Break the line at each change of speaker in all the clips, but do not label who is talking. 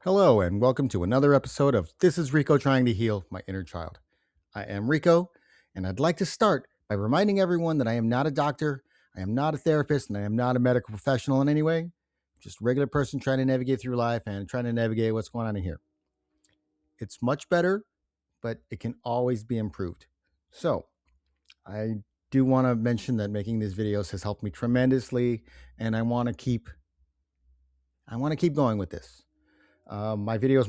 Hello, and welcome to another episode of This is Rico Trying to Heal My Inner Child. I am Rico, and I'd like to start by reminding everyone that I am not a doctor, I am not a therapist, and I am not a medical professional in any way. Just a regular person trying to navigate through life and trying to navigate what's going on in here. It's much better, but it can always be improved. So, I do want to mention that making these videos has helped me tremendously, and I want to keep going with this. My videos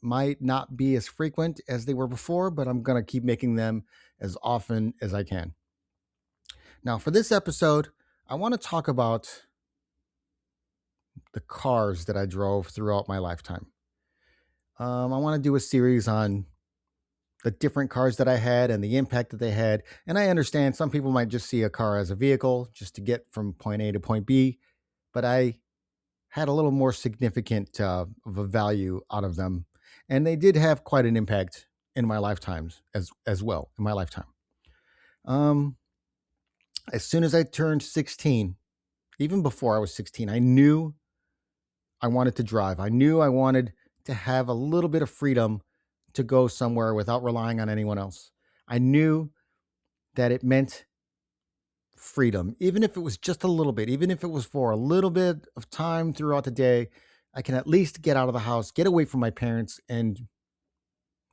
might not be as frequent as they were before, but I'm going to keep making them as often as I can. Now, for this episode, I want to talk about the cars that I drove throughout my lifetime. I want to do a series on the different cars that I had and the impact that they had. And I understand some people might just see a car as a vehicle just to get from point A to point B, but I had a little more significant of a value out of them, and they did have quite an impact in my lifetimes as well. In my lifetime, as soon as I turned 16, even before I was 16, I knew I wanted to drive. I knew I wanted to have a little bit of freedom to go somewhere without relying on anyone else. I knew that it meant freedom, even if it was just a little bit, even if it was for a little bit of time throughout the day. I can at least get out of the house, get away from my parents, and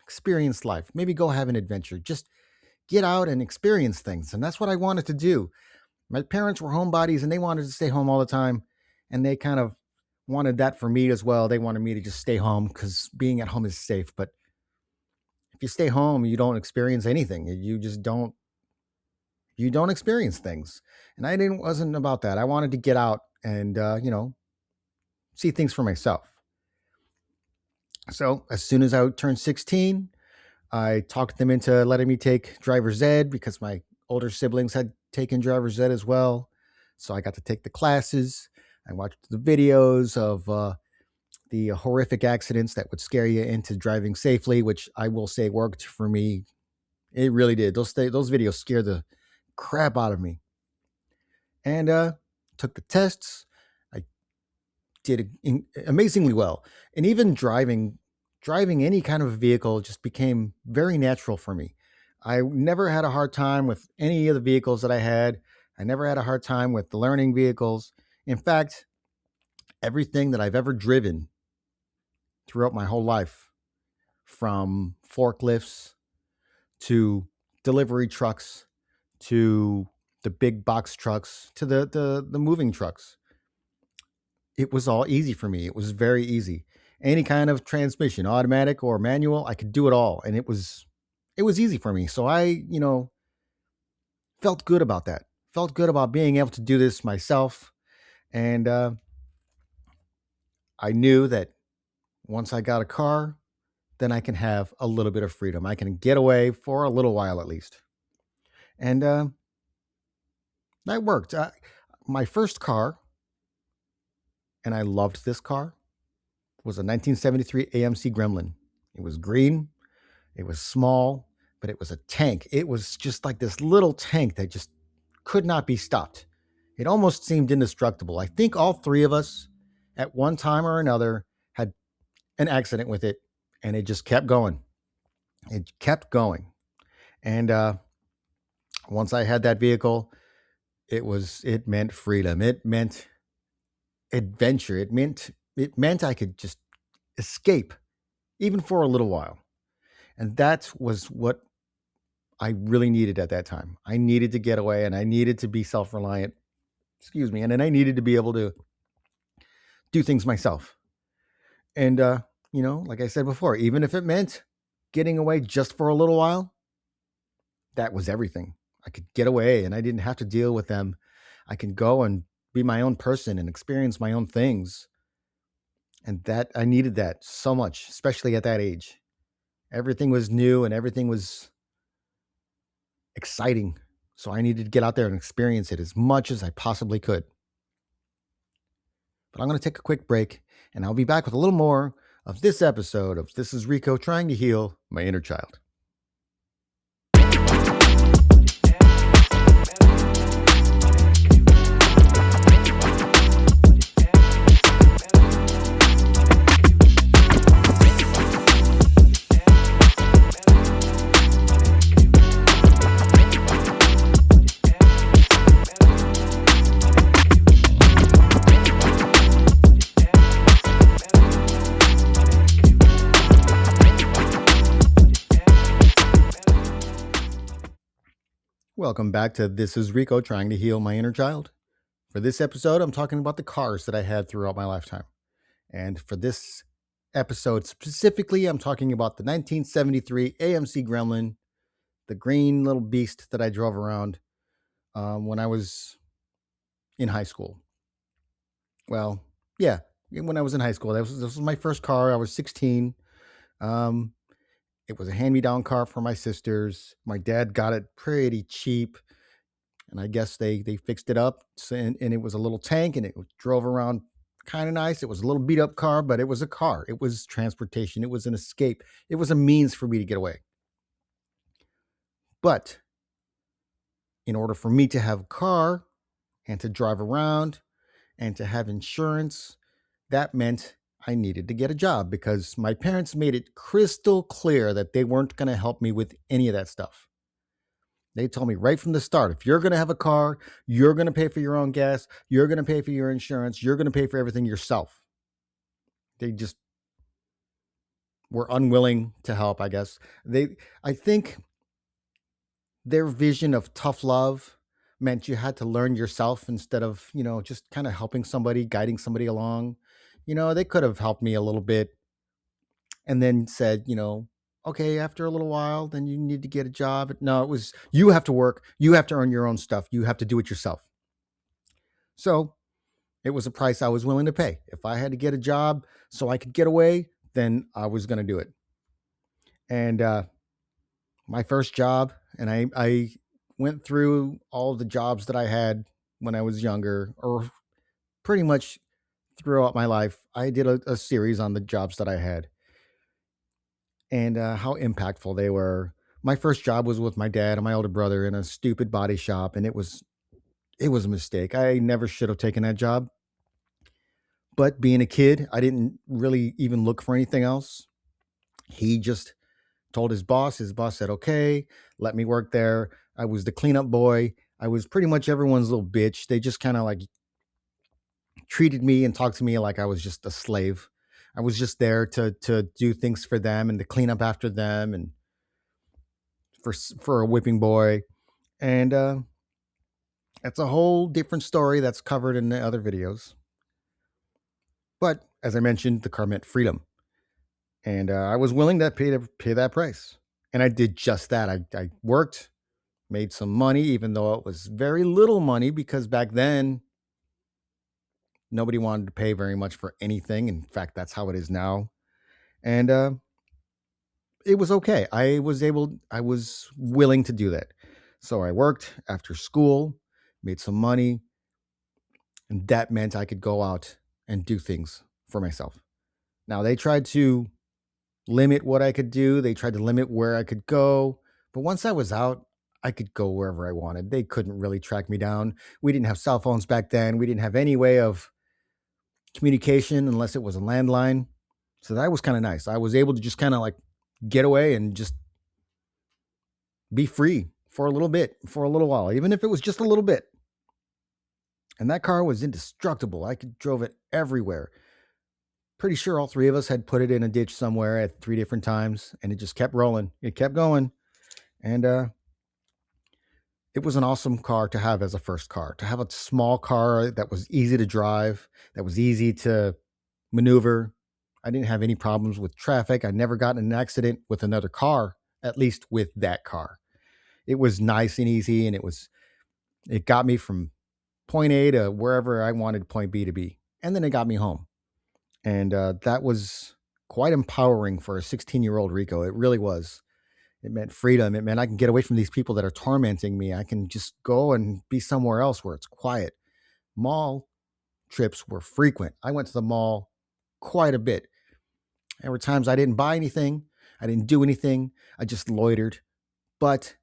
experience life. Maybe go have an adventure. Just get out and experience things. And that's what I wanted to do. My parents were homebodies and they wanted to stay home all the time. And they kind of wanted that for me as well. They wanted me to just stay home because being at home is safe. But if you stay home, you don't experience anything. You just don't experience things. And I wasn't about that. I wanted to get out and, see things for myself. So as soon as I turned 16, I talked them into letting me take driver's ed because my older siblings had taken driver's ed as well. So I got to take the classes. I watched the videos of the horrific accidents that would scare you into driving safely, which I will say worked for me. It really did. Those videos scared the crap out of me. And took the tests. I did amazingly well. And even driving any kind of vehicle just became very natural for me. I never had a hard time with any of the vehicles that I had. I never had a hard time with the learning vehicles. In fact, everything that I've ever driven throughout my whole life, from forklifts to delivery trucks to the big box trucks to the moving trucks, it was all easy for me. It was very easy. Any kind of transmission, automatic or manual, I could do it all. And it was easy for me. So I, felt good about that. Felt good about being able to do this myself. And I knew that once I got a car, then I can have a little bit of freedom. I can get away for a little while at least. And that worked. My first car, and I loved this car, was a 1973 AMC Gremlin. It was green, it was small, but it was a tank. It was just like this little tank that just could not be stopped. It almost seemed indestructible. I think all three of us at one time or another had an accident with it, and it just kept going. It kept going. And once I had that vehicle, it meant freedom. It meant adventure. It meant I could just escape, even for a little while. And that was what I really needed at that time. I needed to get away, and I needed to be self-reliant. And then I needed to be able to do things myself. And, like I said before, even if it meant getting away just for a little while, that was everything. I could get away and I didn't have to deal with them. I can go and be my own person and experience my own things. And that I needed that so much, especially at that age. Everything was new and everything was exciting. So I needed to get out there and experience it as much as I possibly could. But I'm going to take a quick break, and I'll be back with a little more of this episode of This is Rico Trying to Heal My Inner Child. Welcome back to This is Rico trying to heal my inner child. For this episode, I'm talking about the cars that I had throughout my lifetime. And for this episode specifically, I'm talking about the 1973 AMC Gremlin, the green little beast that I drove around when I was in high school. Well, yeah, when I was in high school. This was my first car. I was 16. Um, it was a hand-me-down car for my sisters. My dad got it pretty cheap. And I guess they fixed it up, and it was a little tank, and it drove around kind of nice. It was a little beat up car, but it was a car. It was transportation. It was an escape. It was a means for me to get away. But in order for me to have a car and to drive around and to have insurance, that meant I needed to get a job because my parents made it crystal clear that they weren't going to help me with any of that stuff. They told me right from the start, if you're going to have a car, you're going to pay for your own gas, you're going to pay for your insurance, you're going to pay for everything yourself. They just were unwilling to help, I guess. I think their vision of tough love meant you had to learn yourself instead of, just kind of helping somebody, guiding somebody along. They could have helped me a little bit and then said, okay, after a little while, then you need to get a job. No, it was, you have to work. You have to earn your own stuff. You have to do it yourself. So it was a price I was willing to pay. If I had to get a job so I could get away, then I was going to do it. And my first job, and I went through all the jobs that I had when I was younger, or pretty much throughout my life. I did a series on the jobs that I had and how impactful they were. My first job was with my dad and my older brother in a stupid body shop, and it was a mistake. I never should have taken that job. But being a kid, I didn't really even look for anything else. He just told his boss. His boss said, okay, let me work there. I was the cleanup boy. I was pretty much everyone's little bitch. They just kind of like treated me and talked to me like I was just a slave. I was just there to do things for them and to clean up after them and for a whipping boy. And that's a whole different story that's covered in the other videos. But as I mentioned, the car meant freedom. And I was willing to pay that price. And I did just that. I worked, made some money, even though it was very little money, because back then, nobody wanted to pay very much for anything. In fact, that's how it is now. And it was okay. I was willing to do that. So I worked after school, made some money, and that meant I could go out and do things for myself. Now, they tried to limit what I could do. They tried to limit where I could go. But once I was out, I could go wherever I wanted. They couldn't really track me down. We didn't have cell phones back then. We didn't have any way of communication unless it was a landline. So that was kind of nice. I was able to just kind of like get away and just be free for a little bit, for a little while, even if it was just a little bit. And that car was indestructible. I drove it everywhere. Pretty sure all three of us had put it in a ditch somewhere at 3 different times, and it just kept rolling. It kept going. And it was an awesome car to have as a first car, to have a small car that was easy to drive, that was easy to maneuver. I didn't have any problems with traffic. I never got in an accident with another car, at least with that car. It was nice and easy, and it got me from point A to wherever I wanted point B to be. And then it got me home. And that was quite empowering for a 16-year-old Rico. It really was. It meant freedom. It meant I can get away from these people that are tormenting me. I can just go and be somewhere else where it's quiet. Mall trips were frequent. I went to the mall quite a bit. There were times I didn't buy anything. I didn't do anything. I just loitered. But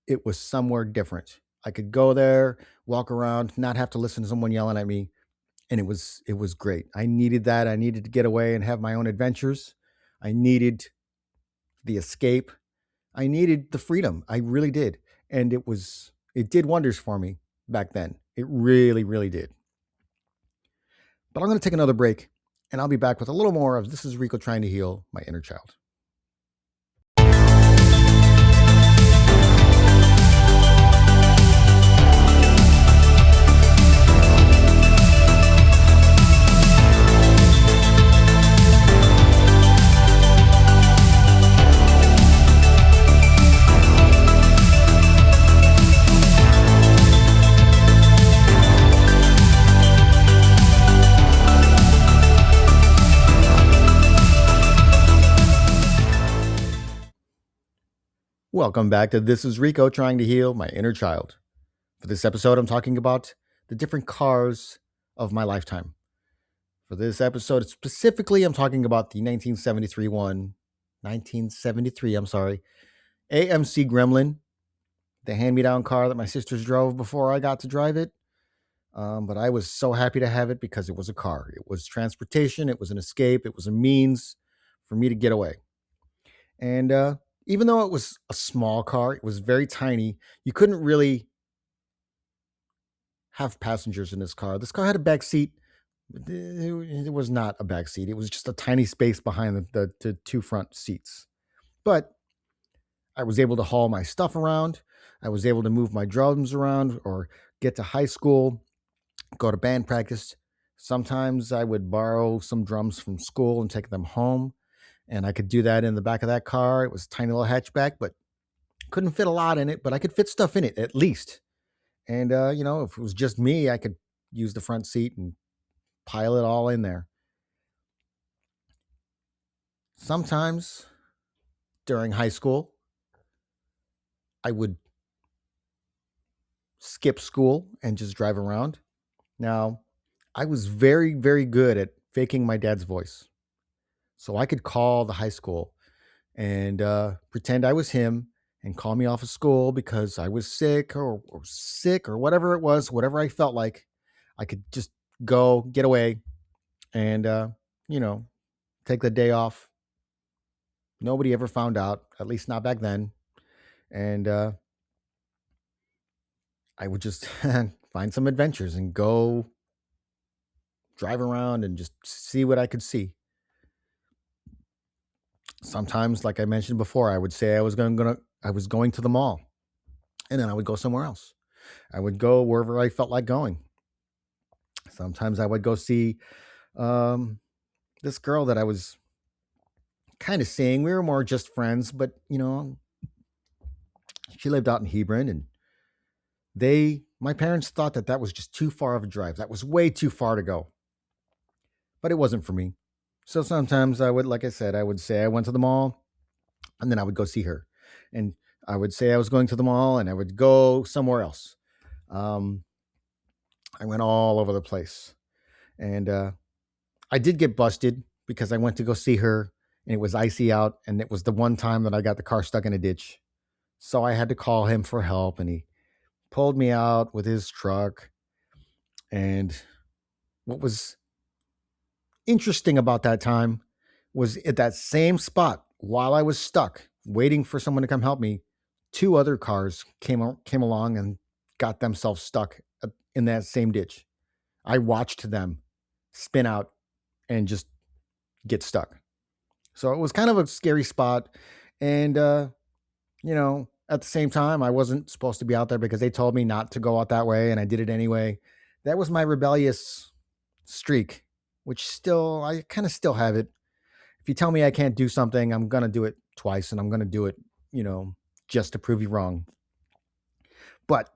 it was somewhere different. I could go there, walk around, not have to listen to someone yelling at me. And it was great. I needed that. I needed to get away and have my own adventures. I needed the escape. I needed the freedom. I really did. And it did wonders for me back then. It really, really did. But I'm going to take another break, and I'll be back with a little more of This is Rico trying to heal my inner child. Welcome back to This is Rico trying to heal my inner child. For this episode, I'm talking about the different cars of my lifetime. For this episode specifically, I'm talking about the 1973, AMC Gremlin, the hand-me-down car that my sisters drove before I got to drive it. But I was so happy to have it because it was a car. It was transportation. It was an escape. It was a means for me to get away. And even though it was a small car, it was very tiny. You couldn't really have passengers in this car. This car had a back seat. It was not a back seat. It was just a tiny space behind the two front seats. But I was able to haul my stuff around. I was able to move my drums around or get to high school, go to band practice. Sometimes I would borrow some drums from school and take them home. And I could do that in the back of that car. It was a tiny little hatchback, but couldn't fit a lot in it, but I could fit stuff in it at least. And, if it was just me, I could use the front seat and pile it all in there. Sometimes during high school, I would skip school and just drive around. Now, I was very, very good at faking my dad's voice. So I could call the high school and pretend I was him and call me off of school because I was sick or whatever it was, whatever I felt like. I could just go get away and, take the day off. Nobody ever found out, at least not back then. And I would just find some adventures and go drive around and just see what I could see. Sometimes, like I mentioned before, I would say I was going to the mall, and then I would go somewhere else. I would go wherever I felt like going. Sometimes I would go see this girl that I was kind of seeing. We were more just friends, but she lived out in Hebron, and my parents thought that was just too far of a drive. That was way too far to go, but it wasn't for me. So sometimes I would, like I said, I would say I went to the mall, and then I would go see her, and I would say I was going to the mall, and I would go somewhere else. I went all over the place, and I did get busted because I went to go see her, and it was icy out, and it was the one time that I got the car stuck in a ditch. So I had to call him for help, and he pulled me out with his truck. And what was interesting about that time was at that same spot, while I was stuck waiting for someone to come help me, two other cars came along and got themselves stuck in that same ditch. I watched them spin out and just get stuck. So it was kind of a scary spot. And, at the same time, I wasn't supposed to be out there because they told me not to go out that way, and I did it anyway. That was my rebellious streak, which I kind of still have it. If you tell me I can't do something, I'm going to do it twice, and I'm going to do it, just to prove you wrong. But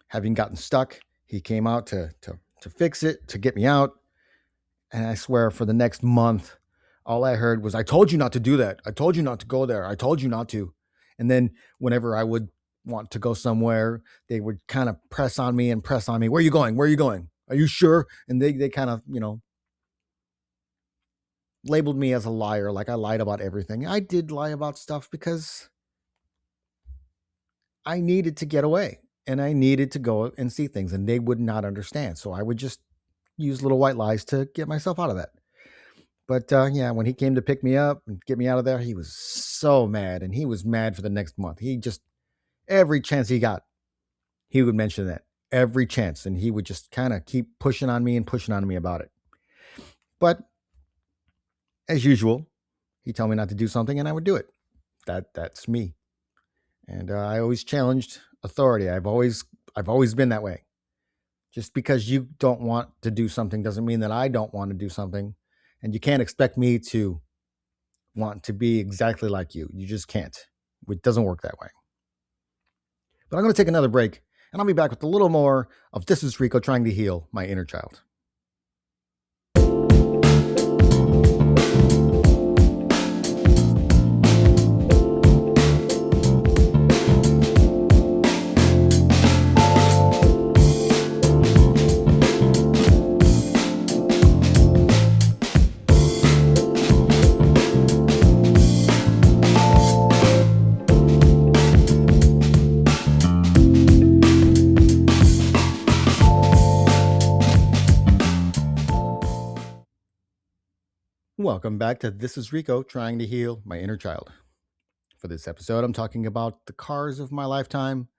having gotten stuck, he came out to fix it, to get me out. And I swear for the next month, all I heard was, I told you not to do that. I told you not to go there. I told you not to. And then whenever I would want to go somewhere, they would kind of press on me. Where are you going? Where are you going? Are you sure? And they kind of, labeled me as a liar, like I lied about everything. I did lie about stuff because I needed to get away and I needed to go and see things, and they would not understand. So I would just use little white lies to get myself out of that. But when he came to pick me up and get me out of there, he was so mad, and he was mad for the next month. He just, every chance he got, he would mention that, every chance. And he would just kind of keep pushing on me about it. But as usual, he'd tell me not to do something and I would do it. That's me. And I always challenged authority. I've always been that way. Just because you don't want to do something doesn't mean that I don't want to do something. And you can't expect me to want to be exactly like you. You just can't. It doesn't work that way. But I'm going to take another break, and I'll be back with a little more of This is Rico trying to heal my inner child. Welcome back to This is Rico trying to heal my inner child. For this episode, I'm talking about the cars of my lifetime.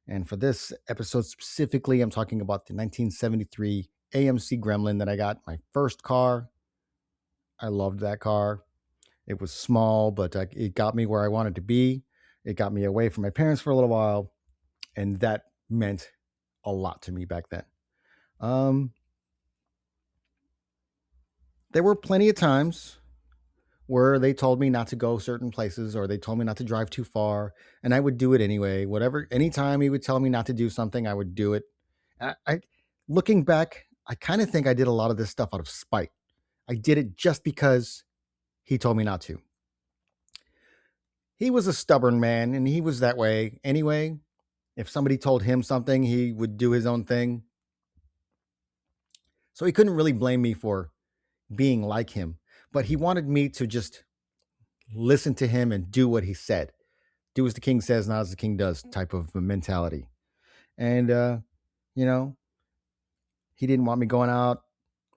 And for this episode specifically, I'm talking about the 1973 AMC Gremlin that I got, my first car. I loved that car. It was small, but it got me where I wanted to be. It got me away from my parents for a little while. And that meant a lot to me back then. Um, there were plenty of times where they told me not to go certain places or they told me not to drive too far, and I would do it anyway. Whatever, anytime he would tell me not to do something, I would do it. I looking back, I kind of think I did a lot of this stuff out of spite. I did it just because he told me not to. He was a stubborn man and he was that way anyway. If somebody told him something, he would do his own thing. So he couldn't really blame me for being like him, but he wanted me to just listen to him and do what he said. Do as the king says, not as the king does type of mentality. And, you know, he didn't want me going out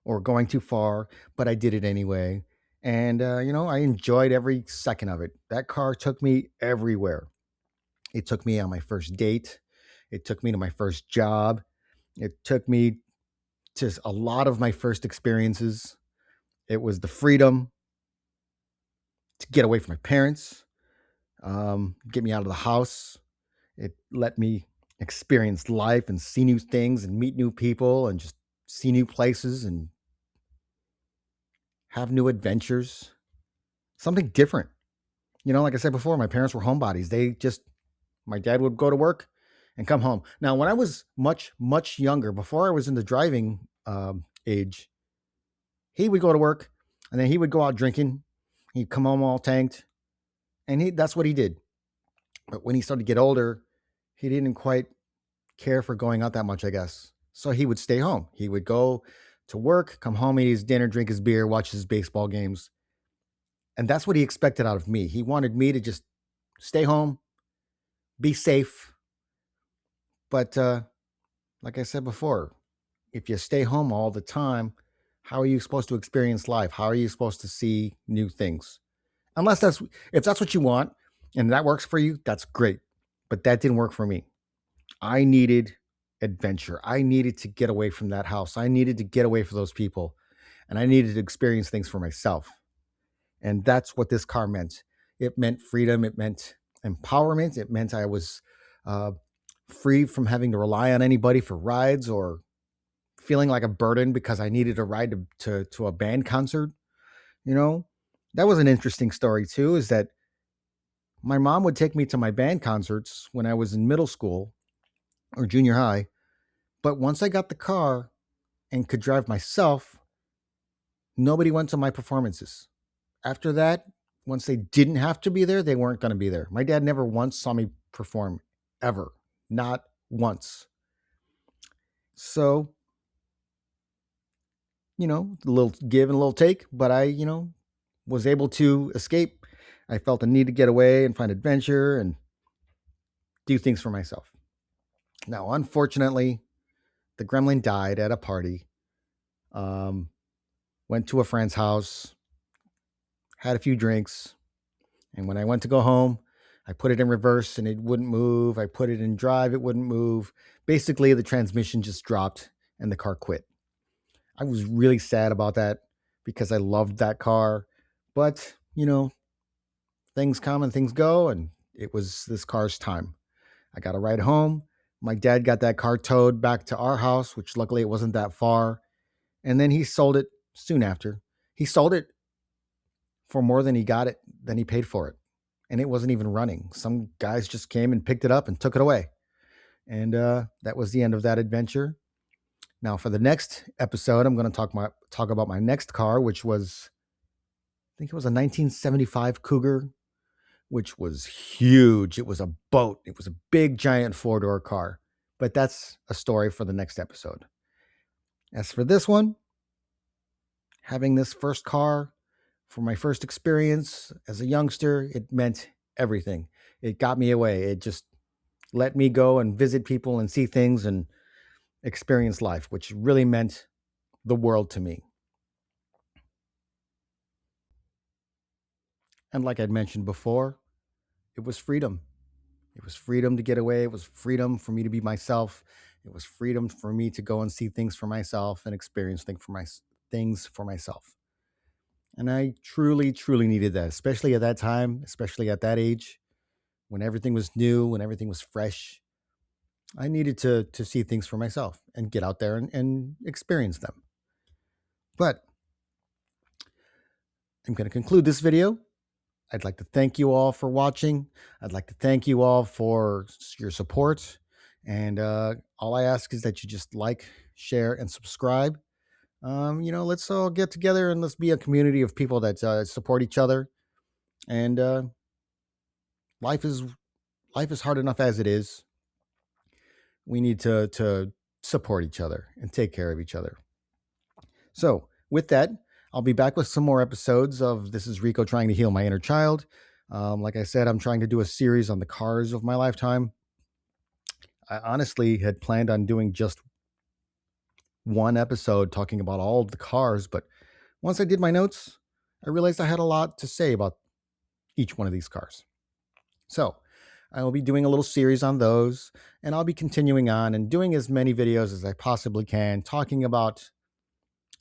or going too far, but I did it anyway. And, I enjoyed every second of it. That car took me everywhere. It took me on my first date. It took me to my first job. It took me to a lot of my first experiences. It was the freedom to get away from my parents, get me out of the house. It let me experience life and see new things and meet new people and just see new places and have new adventures. Something different. Like I said before, my parents were homebodies. My dad would go to work and come home. Now, when I was much, much younger, before I was in the driving age, he would go to work and then he would go out drinking. He'd come home all tanked, and that's what he did. But when he started to get older, he didn't quite care for going out that much, I guess. So he would stay home. He would go to work, come home, eat his dinner, drink his beer, watch his baseball games. And that's what he expected out of me. He wanted me to just stay home, be safe. But like I said before, if you stay home all the time, how are you supposed to experience life? How are you supposed to see new things? If that's what you want and that works for you, that's great. But that didn't work for me. I needed adventure. I needed to get away from that house. I needed to get away from those people. And I needed to experience things for myself. And that's what this car meant. It meant freedom. It meant empowerment. It meant I was uh, free from having to rely on anybody for rides or feeling like a burden because I needed a ride to a band concert. You know, that was an interesting story too, is that my mom would take me to my band concerts when I was in middle school or junior high. But once I got the car and could drive myself, nobody went to my performances. After that, once they didn't have to be there, they weren't going to be there. My dad never once saw me perform, ever. Not once. So, a little give and a little take, but I, was able to escape. I felt a need to get away and find adventure and do things for myself. Now, unfortunately, the gremlin died at a party. Um, Went to a friend's house, had a few drinks, and when I went to go home, I put it in reverse and it wouldn't move. I put it in drive, it wouldn't move. Basically, the transmission just dropped and the car quit. I was really sad about that because I loved that car. But, things come and things go, and it was this car's time. I got a ride home. My dad got that car towed back to our house, which luckily it wasn't that far. And then he sold it soon after. He sold it for more than he paid for it. And it wasn't even running. Some guys just came and picked it up and took it away. And that was the end of that adventure. Now, for the next episode, I'm going to talk about my next car, which was, I think it was a 1975 Cougar, which was huge. It was a boat. It was a big, giant four-door car. But that's a story for the next episode. As for this one, having this first car for my first experience as a youngster, it meant everything. It got me away. It just let me go and visit people and see things and experience life, which really meant the world to me. And like I'd mentioned before, it was freedom. It was freedom to get away. It was freedom for me to be myself. It was freedom for me to go and see things for myself and experience things for myself. And I truly, truly needed that, especially at that time, especially at that age, when everything was new, when everything was fresh. I needed to see things for myself and get out there and experience them. But I'm going to conclude this video. I'd like to thank you all for watching. I'd like to thank you all for your support. And all I ask is that you just like, share, and subscribe. Let's all get together and let's be a community of people that support each other. And life is hard enough as it is. We need to support each other and take care of each other. So with that, I'll be back with some more episodes of This is Rico Trying to Heal My Inner Child. Like I said, I'm trying to do a series on the cars of my lifetime. I honestly had planned on doing just one episode talking about all of the cars, but once I did my notes, I realized I had a lot to say about each one of these cars. So I will be doing a little series on those, and I'll be continuing on and doing as many videos as I possibly can, talking about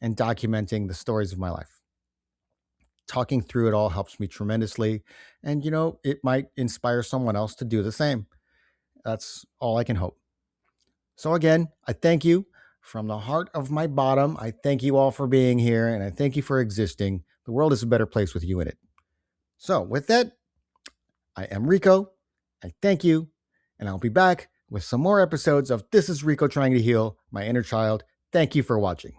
and documenting the stories of my life. Talking through it all helps me tremendously, and it might inspire someone else to do the same. That's all I can hope. So again, I thank you from the heart of my bottom. I thank you all for being here, and I thank you for existing. The world is a better place with you in it. So with that, I am Rico. I thank you, and I'll be back with some more episodes of This is Rico Trying to Heal My Inner Child. Thank you for watching.